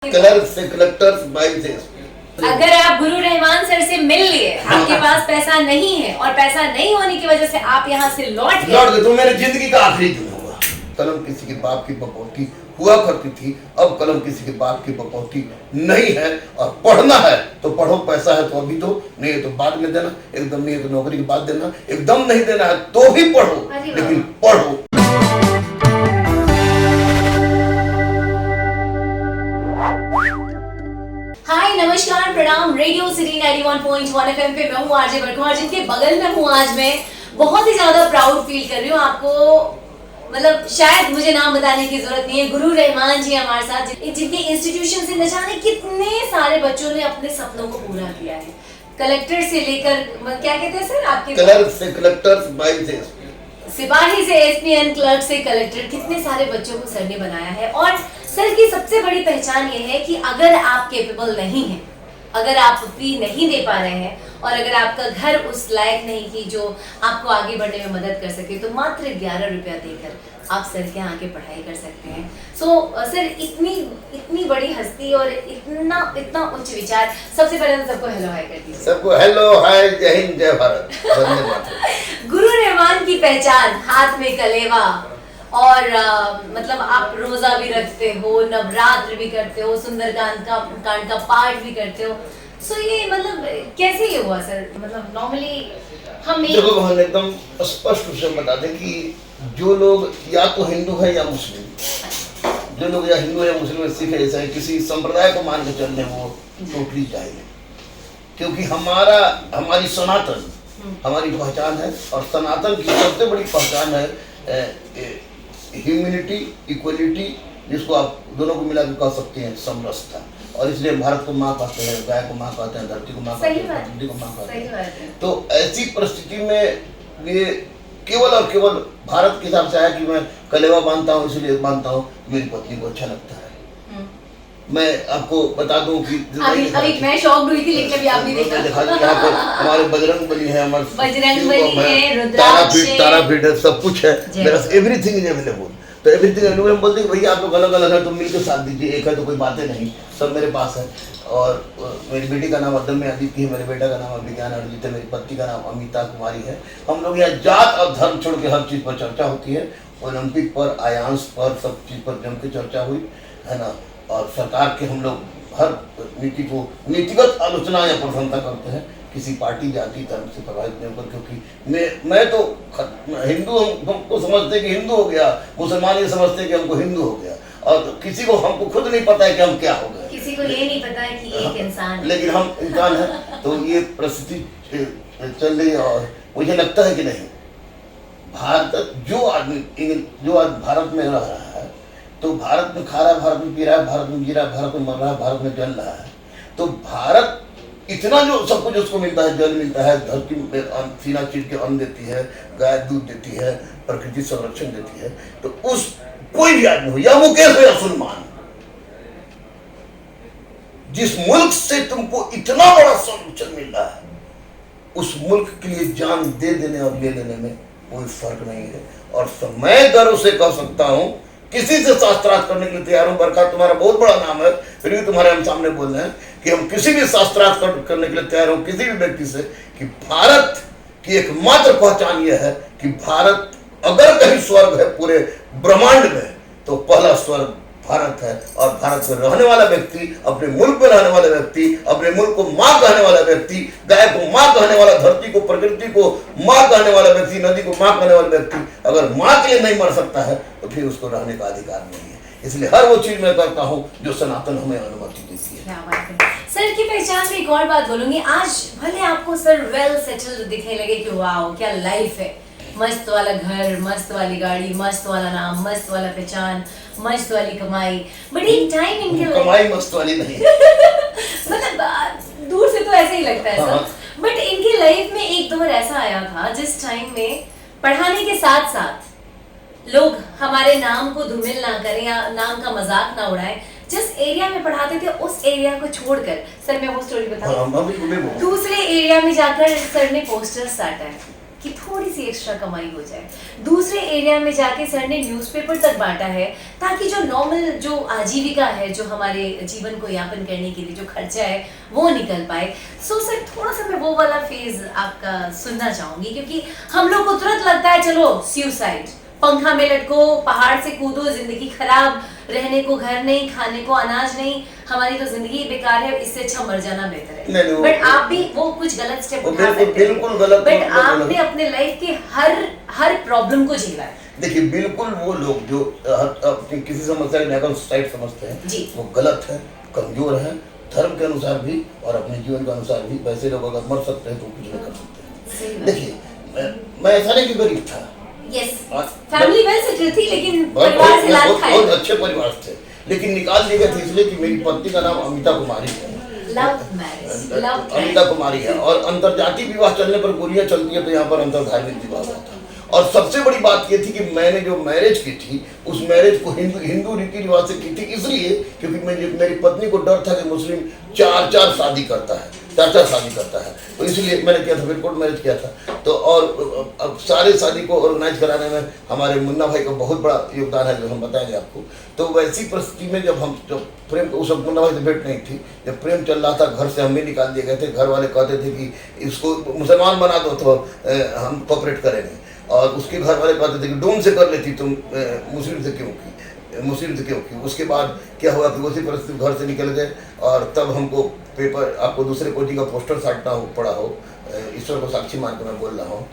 Colour से collectors bike से अगर आप गुरु रहमान सर से मिल लिए, आपके पास पैसा नहीं है और पैसा नहीं होने की वजह से आप यहाँ से लौट गए तो मेरी जिंदगी का आखिरी दिन होगा। कलम किसी के बाप की बपौती हुआ करती थी, अब कलम किसी के बाप की बपौती नहीं है। और पढ़ना है तो पढ़ो, पैसा है तो अभी दो, नहीं है तो बाद में देना, एकदम नहीं है तो नौकरी के बाद देना, एकदम नहीं देना है तो भी पढ़ो, लेकिन पढ़ो। हाय नमस्कार प्रणाम, रेडियो सिटी 91.1 एफएम पे मैं हूँ आरजे बरखा, जिनके बगल में हूँ आज मैं बहुत ही ज्यादा प्राउड फील कर रही हूँ। आपको मतलब शायद मुझे नाम बताने की जरूरत नहीं है, गुरु रहमान जी हमारे साथ, जिनके इंस्टीट्यूशन से न जाने कितने सारे बच्चों ने अपने सपनों को पूरा किया है। कलेक्टर से लेकर क्या कहते हैं सर आपके, कलर से कलेक्टर, बाइक से सिपाही से एसपीएन, क्लर्क से कलेक्टर, कितने सारे बच्चों को सर ने बनाया है। और सर की सबसे बड़ी पहचान ये है कि अगर आप कैपेबल नहीं हैं, अगर आप फी नहीं दे पा रहे हैं और अगर आपका घर उस लायक नहीं कि जो आपको आगे बढ़ने में मदद कर सके, तो मात्र 11 रुपया देकर आप सर के यहाँ आके पढ़ाई कर सकते हैं। सर इतनी बड़ी हस्ती और इतना उच्च विचार, सबसे पहले तो सबको हेलो हाय कर दीजिए। सबको हेलो हाय, जय हिंद, जय भारत। गुरु रहमान की पहचान, हाथ में कलेवा और मतलब आप रोजा भी रखते हो, नवरात्र भी करते हो, सुंदरकांड का पाठ भी करते हो। ये मतलब कैसे ये हुआ सर? मतलब नॉर्मली हम एकदम स्पष्ट रूप से बता दें कि जो लोग या तो हिंदू है या मुस्लिम, जो लोग या हिंदू या मुस्लिम, सिख है, ईसाई, किसी संप्रदाय को मान के चल रहे वो टोटली जाएंगे, क्योंकि हमारी सनातन हमारी पहचान है। और सनातन की सबसे बड़ी पहचान है ह्यूमैनिटी, इक्वलिटी, जिसको आप दोनों को मिला के कह सकते हैं समरसता। और इसलिए भारत को माँ कहते हैं, गाय को माँ कहते हैं, धरती को माँ कहते हैं, पृथ्वी को माँ कहते हैं। तो ऐसी परिस्थिति में ये केवल और केवल भारत के हिसाब से आया कि मैं कलेवा बांधता हूँ, इसलिए बांधता हूँ, मेरी पत्नी को अच्छा लगता है। मैं आपको बता दूं कि अभी मैं शॉक हुई थी, लेकिन अभी आप भी देखा यहाँ पर हमारे बजरंगबली है, हमारे बजरंगबली है, तारापीठ है, सब कुछ है, मेरा एवरीथिंग इज अवेलेबल। तो एवरीथिंग अवेलेबल बोलते हैं भैया आप लोग अलग अलग है तो मिलकर साथ दीजिए, एक है तो कोई बातें नहीं, सब मेरे पास है। और मेरी बेटी का नाम अदम्य आदित्य है, मेरे बेटा का नाम विज्ञान अर्जित है, मेरी पत्नी का नाम अमिता कुमारी है। हम लोग यहाँ जात और धर्म छोड़ के हर चीज़ पर चर्चा होती है, ओलंपिक पर, आयांश पर, सब चीज़ पर जम के चर्चा हुई है ना। और सरकार के हम लोग हर नीति को नीतिगत आलोचना या प्रशंसा करते हैं, किसी पार्टी जाति धर्म से प्रभावित नहीं होकर, क्योंकि मैं तो हिंदू, हमको समझते कि हिंदू हो गया, मुसलमान ये समझते कि हमको हिंदू हो गया, और किसी को हमको खुद नहीं पता है कि हम क्या हो गए, किसी को ये नहीं पता है कि एक इंसान है, लेकिन हम इंसान हैं। तो ये परिस्थिति चल रही है और मुझे लगता है कि नहीं, भारत जो आज भारत में रह रहा है, तो भारत में खा रहा है, भारत में पी रहा है, भारत में जी रहा है, भारत में मर रहा है, भारत में जल रहा है। तो भारत इतना जो सब कुछ उसको मिलता है, जल मिलता है, धरती में सीना चीर के अन्न देती है, गाय दूध देती है, प्रकृति संरक्षण देती है। तो उस कोई भी आदमी हो, या मुकेश हो या सलमान, जिस मुल्क से तुमको इतना बड़ा संरक्षण मिल रहा है, उस मुल्क के लिए जान दे देने और ले लेने में कोई फर्क नहीं है। और मैं गर्व से कह सकता हूं, किसी से शास्त्रार्थ करने के लिए तैयार हूं। बरखा तुम्हारा बहुत बड़ा नाम है, फिर भी तुम्हारे हम सामने बोल रहे हैं कि हम किसी भी शास्त्रार्थ करने के लिए तैयार हूं, किसी भी व्यक्ति से, कि भारत की एकमात्र पहचान यह है कि भारत, अगर कहीं स्वर्ग है पूरे ब्रह्मांड में, तो पहला स्वर्ग भारत है। और भारत में रहने वाला व्यक्ति, अपने मुल्क में रहने वाला व्यक्ति, अपने मुल्क को माँ कहने वाला व्यक्ति, गाय को माँ कहने वाला, धरती को, प्रकृति को माँ कहने वाला व्यक्ति, नदी को माँ कहने वाला व्यक्ति अगर माँ के लिए नहीं मर सकता है, तो फिर उसको रहने का अधिकार नहीं है। इसलिए हर वो चीज मैं करता हूँ जो सनातन हमें अनुमति देती है। क्या बात है सर की पहचान में। एक और बात बोलूंगी, आज भले आपको सर वेल सेटल्ड दिखने लगे कि वाओ क्या लाइफ है, मस्त वाला घर, मस्त वाली गाड़ी, मस्त वाला नाम, मस्त वाला पहचान, मस्त वाली कमाई, बट एक टाइम इनके कमाई मस्त वाली नहीं मतलब दूर से तो ऐसे ही लगता है सर, बट इनकी लाइफ में एक दौर ऐसा आया था जिस टाइम में पढ़ाने के साथ साथ लोग हमारे नाम को धूमिल ना करें या नाम का मजाक ना उड़ाएं। जिस एरिया में पढ़ाते थे उस एरिया को छोड़कर, सर मैं वो स्टोरी बताऊं, दूसरे एरिया में जाकर सर ने पोस्टर्स साटा है कि थोड़ी सी एक्स्ट्रा कमाई हो जाए। दूसरे एरिया में जाके सर ने न्यूज़पेपर तक बांटा है ताकि जो नॉर्मल जो आजीविका है, जो हमारे जीवन को यापन करने के लिए जो खर्चा है वो निकल पाए। सो सर थोड़ा सा मैं वो वाला फेज आपका सुनना चाहूंगी, क्योंकि हम लोग को तुरंत लगता है चलो सुसाइड, पंखा में लटको, पहाड़ से कूदो, जिंदगी खराब, रहने को घर नहीं, खाने को अनाज नहीं, हमारी तो जिंदगी बेकार है, इससे अच्छा मर जाना बेहतर है। बट आप भी वो कुछ गलत स्टेप उठा सकते हैं, बिल्कुल गलत, बट आपने अपने लाइफ के हर प्रॉब्लम को झेला है। देखिए बिल्कुल वो लोग जो अपनी किसी समस्या को लेकर सुसाइड समझते हैं वो गलत है, कमजोर है, धर्म के अनुसार भी और अपने जीवन के अनुसार भी। वैसे लोग अगर मर सकते हैं तो कुछ नहीं कर सकते। देखिए मैं ऐसा नहीं कि गरीब था, यस फैमिली वेल सेटल थी, लेकिन परिवार से लाल खाए, बहुत अच्छे परिवार थे, लेकिन निकाल दिए गए थे इसलिए कि मेरी पत्नी का नाम अमिता कुमारी है, लव मैरिज, अमिता कुमारी है, और अंतरजातीय विवाह चलने पर गोलियां चलती है तो यहाँ पर अंतर धार्मिक विवाह हुआ था। और सबसे बड़ी बात ये थी कि मैंने जो मैरिज की थी उस मैरिज को हिंदू रीति रिवाज से की थी, इसलिए क्योंकि मेरी पत्नी को डर था कि मुस्लिम चार शादी करता है, चार शादी करता है, तो इसलिए मैंने किया था, फिर कोर्ट मैरिज किया था। तो और अब सारे शादी को ऑर्गेनाइज कराने में हमारे मुन्ना भाई का बहुत बड़ा योगदान है, जो हम बताएंगे आपको। तो वैसी परिस्थिति में जब प्रेम, उस वक्त मुन्ना भाई से भेंट नहीं थी, जब प्रेम चल रहा था घर से हमें निकाल दिए गए थे। घर वाले कहते थे कि इसको मुसलमान बना दो तो हम कोऑपरेट करेंगे, और उसके घर वाले कहते थे कि डोम से कर लेती तुम, मुस्लिम से क्यों की। उसके बाद क्या हुआ कि उसी परिस्थिति घर से निकल गए, और तब हमको पेपर, आपको दूसरे कोटी का पोस्टर साटना पड़ा हो, ईश्वर को साक्षी मान के मैं बोल रहा हूँ,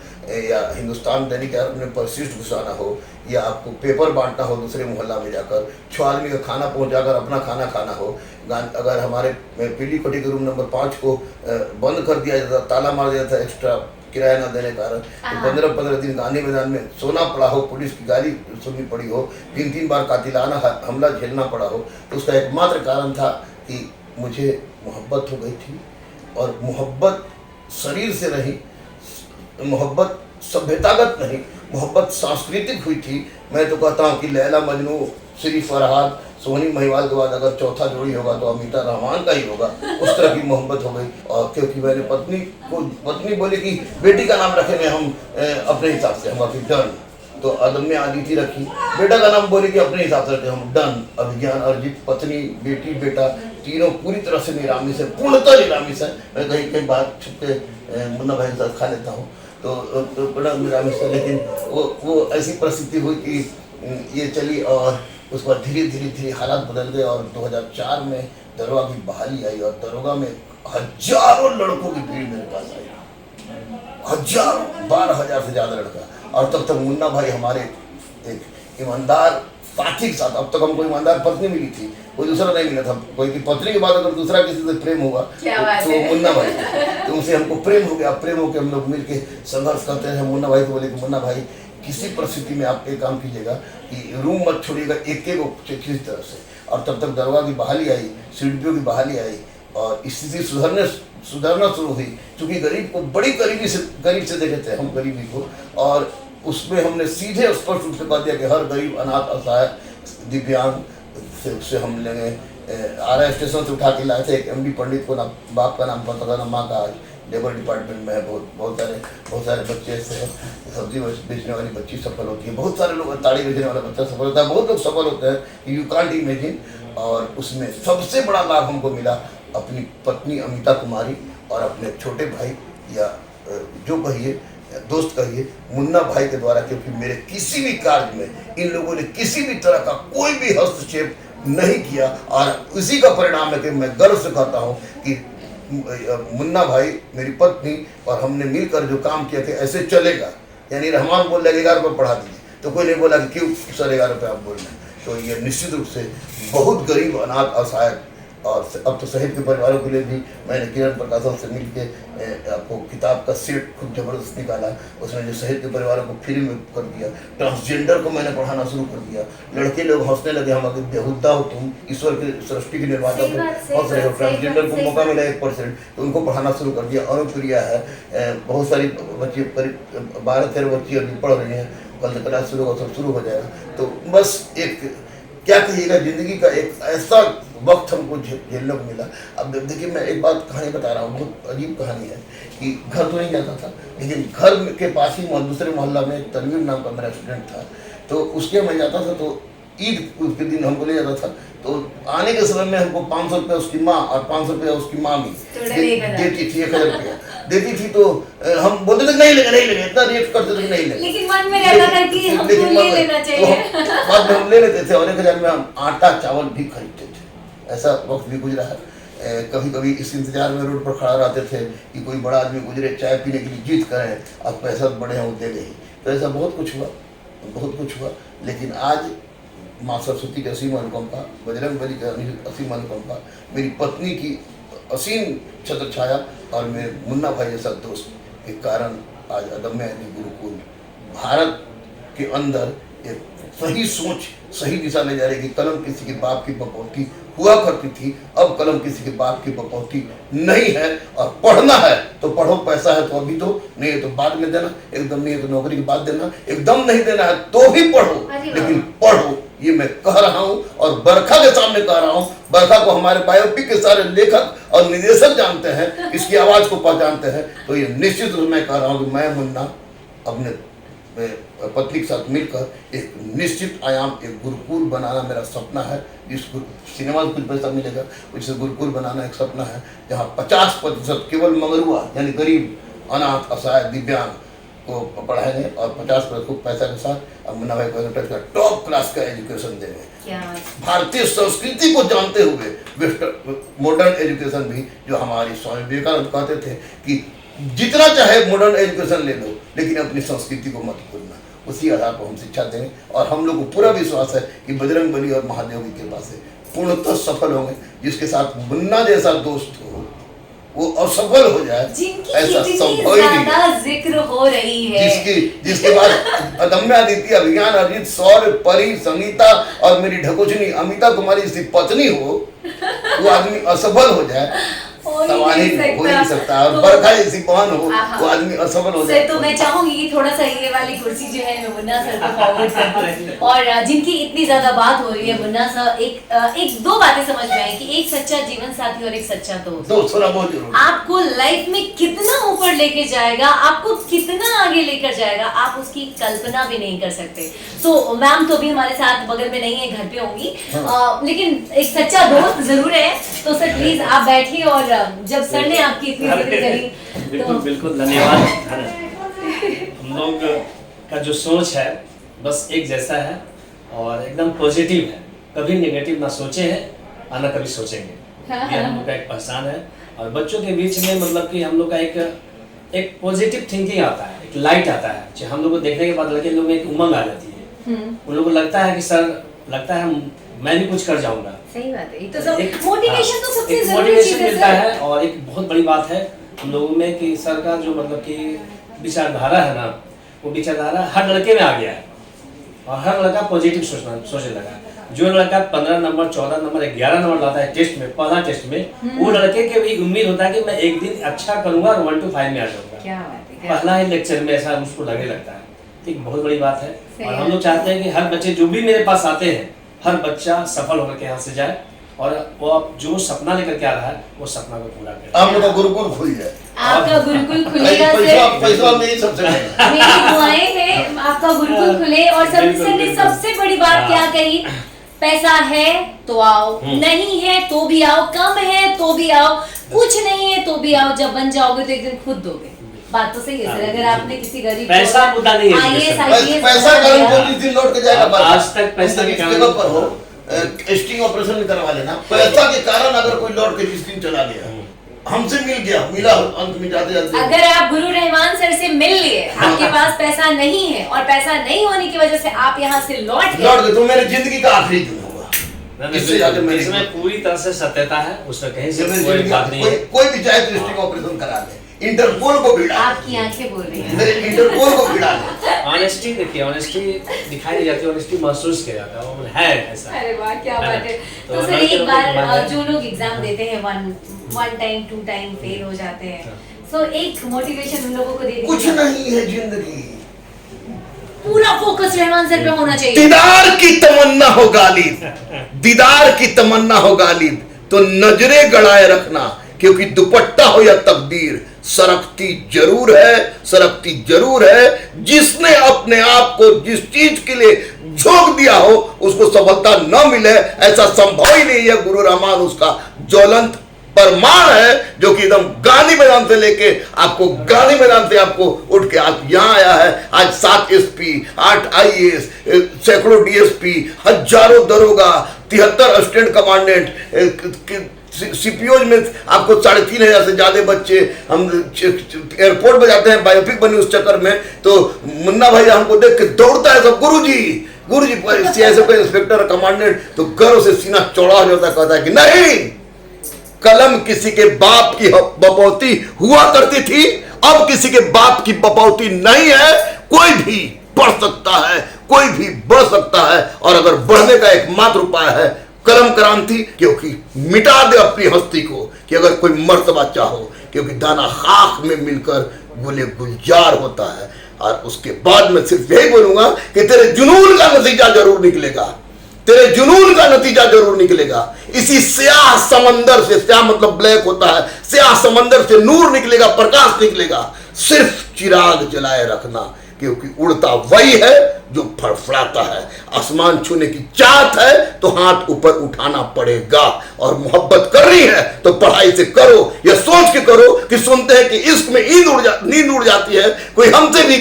या हिंदुस्तान दैनिक में परिशिष्ट घुसाना हो, या आपको पेपर बांटना हो दूसरे मोहल्ला में जाकर, 6 आदमी का खाना पहुँचाकर अपना खाना खाना हो। अगर हमारे पीली कोठी के रूम नंबर 5 को बंद कर दिया जाता, ताला मार दिया था एक्स्ट्रा किराया न देने कारण, तो 15 दिन गांधी मैदान में सोना पड़ा हो, पुलिस की गाली सुननी पड़ी हो, 3 बार कातिलाना हमला झेलना पड़ा हो, तो उसका एकमात्र कारण था कि मुझे मोहब्बत हो गई थी। और मोहब्बत शरीर से नहीं, मोहब्बत सभ्यतागत नहीं, मोहब्बत सांस्कृतिक हुई थी। मैं तो कहता हूँ कि लैला मजनू, श्री फरहाद, सोनी महिवाल के बाद अगर चौथा जोड़ी होगा तो अमिता रहमान का ही होगा, उस तरह की मोहब्बत हो गई। और क्योंकि मैंने पत्नी बोली कि बेटी का नाम रखेंगे हम अपने हिसाब से, हम अभी डन, तो अदम्य आदिति रखी। बेटा का नाम बोले कि अपने हिसाब से रखे हम डन। अभिज्ञान अर्जित, पत्नी, बेटी, बेटा तीनों पूरी तरह से निरामिष है, पूर्णतः निरामिष है। मैं कहीं बात छुप के मुन्ना भाई के साथ खा लेता हूँ तो बड़ा निरामिष है, लेकिन वो ऐसी परिस्थिति हुई कि ये चली, और उस पर धीरे धीरे हालात बदल गए। और 2004 में दरोगा की बहाली आई, और दरोगा में हजारों लड़कों की भीड़ मेरे पास आई, हजारों, 12,000 से ज्यादा लड़का। और तब तक मुन्ना भाई हमारे एक ईमानदार साथी के साथ, अब तक हमको ईमानदार पत्नी मिली थी, कोई दूसरा नहीं मिला था। कोई की पत्नी के बाद अगर दूसरा किसी से प्रेम हुआ तो मुन्ना भाई, तो उनसे हमको प्रेम हो गया। प्रेम होकर हम लोग मिलके संघर्ष करते हैं। मुन्ना भाई को बोले कि मुन्ना भाई किसी परिस्थिति में आप एक काम कीजिएगा कि रूम मत छोड़िएगा, एक किसी तरह से। और तब तक दरोगा की बहाली आई, सीडीपीओ की बहाली आई, और स्थिति सुधरना शुरू हुई। क्योंकि गरीब को बड़ी करीब से देखे थे हम गरीबी को, और उसमें हमने सीधे स्पष्ट रूप से कह दिया कि हर गरीब, अनाथ, असहाय, दिव्यांग से हम लेंगे। आरा स्टेशन से उठा के लाए थे। एक एमडी पंडित को, ना बाप का नाम पता था ना माँ का, लेबर डिपार्टमेंट में है। बहुत सारे बच्चे ऐसे हैं। सब्जी बेचने वाली बच्ची सफल होती है, बहुत सारे लोग, ताड़ी बेचने वाला बच्चा सफल होता है, बहुत लोग सफल होते हैं, यू कांट इमेजिन। और उसमें सबसे बड़ा लाभ हमको मिला अपनी पत्नी अमिता कुमारी और अपने छोटे भाई, या जो कहिए दोस्त कहिए, मुन्ना भाई के द्वारा। क्योंकि मेरे किसी भी कार्य में इन लोगों ने किसी भी तरह का कोई भी हस्तक्षेप नहीं किया, और इसी का परिणाम है कि मैं गर्व से कहता हूँ कि मुन्ना भाई, मेरी पत्नी और हमने मिलकर जो काम किया कि ऐसे चलेगा। यानी रहमान बोल रहे 11 रुपये पढ़ा दीजिए, तो कोई नहीं बोला कि क्यों सर 11 रुपये आप बोल रहे हैं। तो ये निश्चित रूप से बहुत गरीब, अनाथ, असहाय, और अब तो शहीद के परिवारों के लिए भी मैंने किरण प्रकाशन से मिलकर आपको किताब का सेट खूब जबरदस्त निकाला। उसमें जो शहीद के परिवारों को फ्री में कर दिया। ट्रांसजेंडर को मैंने पढ़ाना शुरू कर दिया। लड़के लोग हंसने लगे, हम अगर बेहुदा हो तुम, ईश्वर के सृष्टि के निर्माता को हंस रहे हो। ट्रांसजेंडर को मौका मिला 1%, तो उनको पढ़ाना शुरू कर दिया। अनुप्रिया है, बहुत सारी बच्ची, करीब 12-13 बच्ची अभी पढ़ रही हैं। कल से क्लास शुरू होगा, सब शुरू हो जाएगा। तो बस एक क्या कहिएगा, जिंदगी का एक ऐसा वक्त हमको झेलने को मिला। अब देखिए, मैं एक बात कहानी बता रहा हूँ, बहुत अजीब कहानी है कि घर तो नहीं जाता था, लेकिन घर के पास ही दूसरे मोहल्ला में तनवीर नाम का मेरा स्टूडेंट था, तो उसके मैं जाता था, तो ईद के दिन हमको ले जाता था, तो आने के समय में हमको 500 रुपया उसकी माँ और 500 रुपया उसकी मामी देती थी, 1000 रुपया देती थी। तो हम बोलते थे नहीं लेगा, इतना रिएक्ट करते थे नहीं लेगा, लेकिन मन में रहता था कि हमको ले लेना चाहिए। बाद में हम ले लेते थे और 1000 में हम आटा चावल भी खरीदते थे। ऐसा वक्त भी गुजरा है। कभी कभी इस इंतजार में रोड पर खड़ा रहते थे कि कोई बड़ा आदमी गुजरे, चाय पीने के लिए जीत करें, अब पैसा बड़े हैं वो दे दे। तो ऐसा बहुत कुछ हुआ। लेकिन आज माँ सरस्वती की असीम अनुकंपा, बजरंग बली की असीम अनुकंपा, मेरी पत्नी की असीम छत्र छाया और मेरे मुन्ना भाई जैसा दोस्त के कारण आज अदम्य गुरुकुल भारत के अंदर एक सही सोच, सही दिशा ले जा रही है कि कलम किसी के बाप की बपौती हुआ करती थी, अब कलम किसी के बाप की बपौती नहीं है। और पढ़ना है तो पढ़ो, पैसा है तो अभी दो, नहीं है तो बाद में देना, एकदम नहीं है तो नौकरी के बाद देना, एकदम नहीं देना है तो भी पढ़ो, लेकिन पढ़ो। ये मैं कह रहा हूँ और बरखा के सामने कह रहा हूँ। बरखा को हमारे बायोपिक के सारे लेखक और निर्देशक जानते हैं, इसकी आवाज को पहचानते हैं। तो ये निश्चित रूप में कह रहा हूँ कि मैं मुन्ना अपने पत्नी के साथ मिलकर एक निश्चित आयाम, एक गुरुकुल बनाना मेरा सपना है। इस सिनेमा में कुछ पैसा मिलेगा, उसे गुरुकुल बनाना एक सपना है, जहाँ 50% केवल मगरुआ यानी गरीब, अनाथ, असहाय, दिव्यांग को पढ़ाएंगे और 50% को पैसा के साथ मुन्ना भाई का टॉप क्लास का एजुकेशन देंगे। भारतीय संस्कृति को जानते हुए वेस्टर्न मॉडर्न एजुकेशन भी, जो हमारी स्वामी विवेकानंद कहते थे कि जितना चाहे मॉडर्न एजुकेशन ले लो, लेकिन अपनी संस्कृति को मत भूलना। उसी आधार पर हम शिक्षा देंगे और हम लोग को पूरा विश्वास है कि बजरंग बली और महादेव की कृपा से पूर्णतः सफल होंगे। जिसके साथ मुन्ना जैसा दोस्त हो वो असफल हो जाए, ऐसा संभव ही नहीं। जिक्र हो रही है जिसके बाद अदम्य आदित्य, अभिज्ञान, अरिजीत, सौर्य, परी, संगीता और मेरी ढकोचनी अमिता कुमारी जैसी पत्नी हो, वो आदमी असफल हो जाए, सवाल ही हो नहीं सकता। और बरखा जैसी बहन हो, वो आदमी असफल हो जाए। तो मैं चाहूंगी कि थोड़ा सा ये वाली कुर्सी जो है मैं मुन्ना सर को फॉरवर्ड कर दूं। और जिनकी इतनी ज्यादा बात हो रही है, मुन्ना सर एक दो बातें समझ में आई कि एक सच्चा जीवन साथी और एक सच्चा दोस्त होना बहुत जरूरी है। आपको लाइफ में कितना ऊपर लेके जाएगा, आपको कितना आगे लेकर जाएगा, आप उसकी कल्पना भी नहीं कर सकते। तो मैम तो भी हमारे साथ बगल में नहीं है, घर पे होंगी, लेकिन एक सच्चा दोस्त जरूर है। तो सर प्लीज आप बैठिए, और जब सर ने आपकी इतनी जिक्र करी तो बिल्कुल धन्यवाद। हम लोग का जो सोच है बस एक जैसा है और एकदम पॉजिटिव है, कभी नेगेटिव ना सोचे हैं और ना कभी सोचेंगे। ये हम लोग का एक पहचान है। और बच्चों के बीच में मतलब कि हम लोग का एक पॉजिटिव थिंकिंग आता है, एक लाइट आता है, जो हम लोग को देखने के बाद लड़के लोग में एक उमंग आ जाती है। उन लोगों को लगता है कि सर, लगता है मैं भी कुछ कर जाऊंगा। सही बात है। तो सब मोटिवेशन तो सबसे जरूरी मोटिवेशन चीज है मिलता है। और एक बहुत बड़ी बात है हम लोगों में कि सर का जो मतलब कि विचारधारा है ना, वो विचारधारा हर लड़के में आ गया है और हर लड़का पॉजिटिव सोचने लगा है। जो लड़का 15 नंबर, 14 नंबर, 11 नंबर लाता है टेस्ट में, पहला टेस्ट में, वो लड़के के भी उम्मीद होता है कि मैं एक दिन अच्छा करूंगा और 1 to 5 में आ जाऊंगा। क्या बात है। पहला ही लेक्चर में ऐसा उसको लगने लगता है। एक बहुत बड़ी बात है। और हम लोग चाहते हैं कि हर बच्चे जो भी मेरे पास आते हैं, हर बच्चा सफल होकर के यहाँ से जाए और वो अब जो सपना लेकर के आ रहा है वो सपना को पूरा करे। आप लोग का गुरुकुल खुल जाए, आपका गुरुकुल खुलेगा पैसा मेरी सबसे मेरी दुआएं हैं आपका गुरुकुल खुले। और सबसे बड़ी बात क्या कही, पैसा है तो आओ, नहीं है तो भी आओ, कम है तो भी आओ, कुछ नहीं है तो भी आओ। जब बन जाओगे तो एक दिन खुद दोगे। बात तो सही है सर। अगर आपने किसी गरीब पैसा मुद्दा नहीं है, पैसा लौट के जाएगा। आज तक पैसा की जगह पर हो स्टिंग ऑपरेशन करवा लेना, पैसा के कारण अगर कोई लौट के जिस दिन चला गया, हमसे मिला अंत में जाते जाते। अगर आप गुरु रहमान सर से मिल लिए, आपके पास पैसा नहीं है और पैसा नहीं होने की वजह से आप यहाँ से लौट गए, तो मेरी जिंदगी का आखिरी दिन होगा। इसमें पूरी तरह से सत्यता है, उसमें कहीं से कोई बात नहीं है। कोई भी चाहे तो स्टिंग ऑपरेशन करा ले, इंटरपोल को भिड़ा, आपकी आंखें बोल रही हैं, मेरे इंटरपोल को भिड़ा ले। ऑनेस्टी देखिए, ऑनेस्टी दिखाई नहीं जाती, ऑनेस्टी महसूस किया जाता है, वो है ऐसा। अरे वाह क्या बात है। तो सर एक बार जो लोग एग्जाम देते हैं 1 टाइम 2 टाइम फेल हो जाते हैं, सो एक मोटिवेशन उन लोगों को दे दीजिए। कुछ नहीं है जिंदगी, पूरा फोकस रहमान सर पे होना चाहिए। दीदार की तमन्ना हो गालिब, दीदार की तमन्ना हो गालिब, तो नजरें गड़ाए रखना, क्योंकि दुपट्टा हो या तकदीर सरकती जरूर है, सरकती जरूर है। जिसने अपने आप को जिस चीज के लिए झोंक दिया हो उसको सफलता न मिले, ऐसा संभव ही नहीं है। गुरु रहमान उसका ज्वलंत प्रमाण है, जो कि एकदम गांधी मैदान से लेके आपको गांधी मैदान से आपको उठ के आप यहां आया है। आज 7 SP, 8 IAS, सैकड़ों DSP, हजारों दरोगा, 73 असिस्टेंट कमांडेंट, CPOज में आपको 3500 से ज्यादा बच्चे। हम एयरपोर्ट में जाते हैं, बायोपिक बनी उस चक्कर में, तो मुन्ना भाई हमको देख के दौड़ता है सब, गुरुजी CSF इंस्पेक्टर कमांडेंट, तो गर्व से सीना चौड़ा हो जाता, कहता है कि नहीं, कलम किसी के बाप की बपौती हुआ करती थी, अब किसी के बाप की बपौती नहीं है। कोई भी पढ़ सकता है, कोई भी बढ़ सकता है, और अगर बढ़ने का एकमात्र उपाय है कलम क्रांति, क्योंकि मिटा दे अपनी हस्ती को, कि अगर कोई मर्तबा चाहो, क्योंकि दाना खाक में मिलकर गुले गुलजार होता है। और उसके बाद मैं सिर्फ यही बोलूंगा कि तेरे जुनून का नतीजा जरूर निकलेगा, तेरे जुनून का नतीजा जरूर निकलेगा। इसी स्याह समंदर से, स्याह मतलब ब्लैक होता है, स्याह समंदर से नूर निकलेगा, प्रकाश निकलेगा। सिर्फ चिराग जलाए रखना, क्योंकि उड़ता वही है जो फड़फड़ाता है। आसमान छूने की चाहत है तो हाथ ऊपर उठाना पड़ेगा, और मोहब्बत करनी है तो पढ़ाई से करो, यह सोच के करो कि सुनते हैं कि इश्क में नींद उड़ जाती है, कोई हमसे भी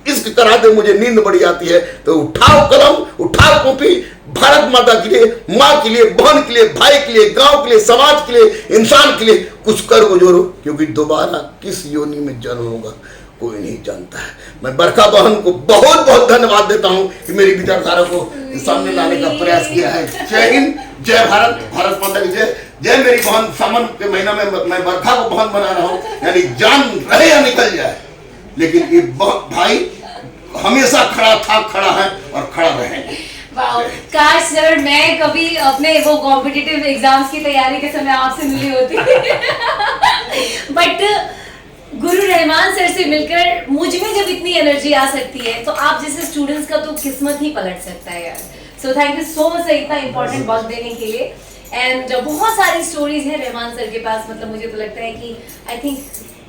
इश्क करा दे, मुझे नींद बढ़ी आती है, तो उठाओ कलम, उठाओ कॉपी, भारत माता के लिए, माँ के लिए, बहन के लिए, भाई के लिए, गांव के लिए, समाज के लिए, इंसान के लिए कुछ कर गुजरो, क्योंकि दोबारा किस योनि में जन्म होगा कोई नहीं जानता है। मैं बरखा बहन को बहुत बहुत धन्यवाद देता हूं कि मेरी विचारधारा को सामने लाने का प्रयास किया है। जय हिंद, जय भारत, भारत माता की जय। जय मेरी बहन, सावन के महीना में मैं बरखा को बहन बना रहा हूं, यानी जान रहे या निकल जाए, लेकिन ये भाई हमेशा खड़ा था, खड़ा है और खड़ा रहेंगे। काश सर मैं कभी अपने वो कॉम्पिटिटिव एग्जाम्स की तैयारी के समय आपसे मिली होती। बट गुरु रहमान सर से मिलकर मुझ में जब इतनी एनर्जी आ सकती है, तो आप जैसे स्टूडेंट्स का तो किस्मत ही पलट सकता है यार। So thank you so much sir इतना इंपॉर्टेंट वक्त देने के लिए। एंड बहुत सारी स्टोरीज हैं रहमान सर के पास, मतलब मुझे तो लगता है कि आई थिंक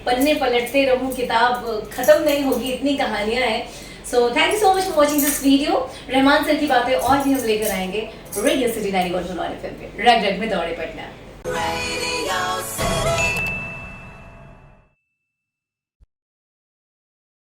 पन्ने पलटते रहूं, किताब खत्म नहीं होगी, इतनी कहानियां हैं। So thank you so much for watching this video. Rahman sir की बातें और भी हम लेकर आएंगे रेडियो सिटी 91.1 FM पे, रग रग में दौड़े पटना।